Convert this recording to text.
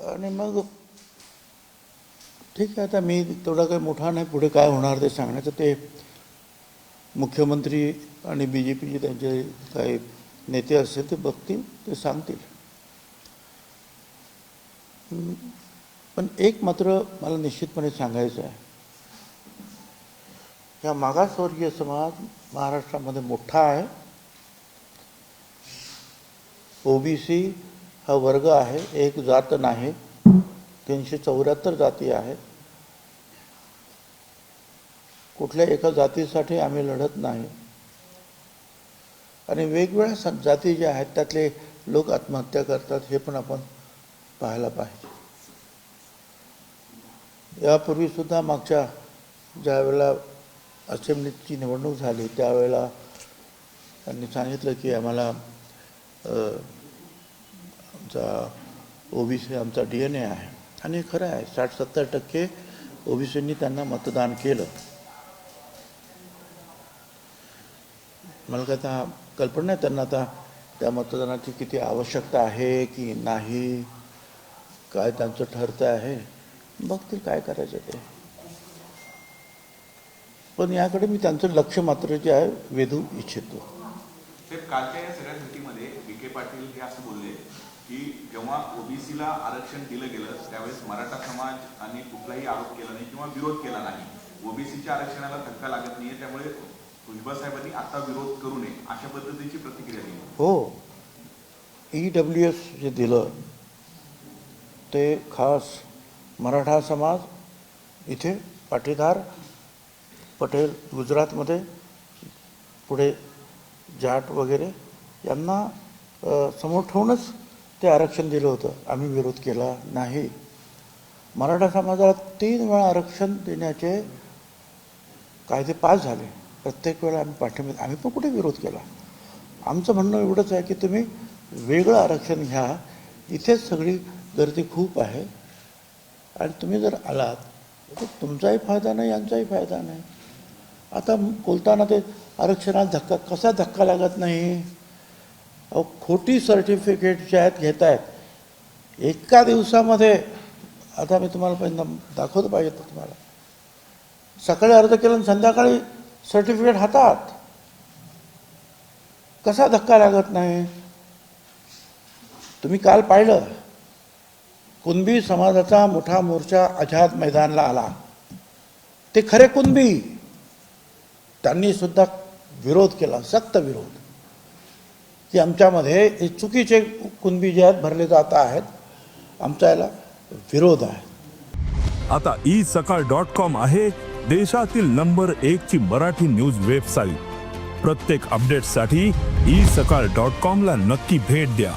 आणि मग ठीक आहे, आता मी तेवढा काही मोठा नाही, पुढे काय होणार ते सांगण्याचं. ते मुख्यमंत्री आणि BJPचे त्यांचे काही नेते असतील ते बघतील, ते सांगतील. पण एक मात्र मला निश्चितपणे सांगायचं आहे, या मागासवर्गीय समाज महाराष्ट्रामध्ये मोठा आहे. OBC हा वर्ग आहे, एक जात नाही. 374 जाती आहेत. कुठल्या एका जातीसाठी आम्ही लढत नाही. आणि वेगवेगळ्या जाती ज्या आहेत त्यातले लोक आत्महत्या करतात, हे पण आपण पाहायला पाहिजे. यापूर्वी सुद्धा मागच्या ज्या वेळेला असेंब्लीची निवडणूक झाली त्यावेळेला त्यांनी सांगितलं की आम्हाला आमचा OBC आमचा DNA आहे. आणि खरं आहे, 60-70% OBCंनी त्यांना मतदान केलं. मला काय आता कल्पना नाही त्यांना आता त्या मतदानाची किती आवश्यकता आहे की नाही, काय त्यांचं ठरतं आहे, बघतील काय करायचं ते. पण याकडे मी त्यांचं लक्ष मात्र जे आहे वेधू इच्छितो. कालच्या या सगळ्या भेटीमध्ये विखे पाटील हे असं बोलले की जेव्हा OBCला आरक्षण दिलं गेलं त्यावेळेस मराठा समाज आणि कुठलाही आरोप केला नाही किंवा विरोध केला नाही. OBCच्या आरक्षणाला धक्का लागत नाहीये, त्यामुळे भुजबळ साहेबांनी आता विरोध करू नये अशा पद्धतीची प्रतिक्रिया दिली. हो, EWS जे दिलं ते खास मराठा समाज इथे पाटीदार पटेल गुजरातमध्ये, पुढे जाट वगैरे यांना समोर ठेवूनच ते आरक्षण दिलं होतं. आम्ही विरोध केला नाही. मराठा समाजाला 3 वेळा आरक्षण देण्याचे कायदे पास झाले. प्रत्येक वेळा आम्ही पाठिंबा, आम्ही पण कुठे विरोध केला. आमचं म्हणणं एवढंच आहे की तुम्ही वेगळं आरक्षण घ्या, इथेच सगळी गर्दी खूप आहे. आणि तुम्ही जर आलात तर तुमचाही फायदा नाही, यांचाही फायदा नाही. आता बोलताना ते आरक्षणाला कसा धक्का लागत नाही. अहो, खोटी सर्टिफिकेट जे आहेत घेत आहेत एका दिवसामध्ये. आता मी तुम्हाला पहिल्यांदा दाखवतो पाहिजे तर तुम्हाला, सकाळी अर्ज केलं आणि संध्याकाळी सर्टिफिकेट हातात. कसा धक्का लागत नाही. तुम्ही काल पाहिलं, कुणबी समाजाचा मोठा मोर्चा आझाद मैदानला आला. ते खरे कुणबी, त्यांनी सुद्धा विरोध केला, सक्त विरोध, की आमच्यामध्ये हे चुकीचे कुणबी जे आहेत भरले जात आहेत, आमचा याला विरोध आहे. आता isakal.com आहे देशातील नंबर 1 ची मराठी न्यूज वेबसाईट. प्रत्येक अपडेटसाठी isakal.com ला नक्की भेट द्या.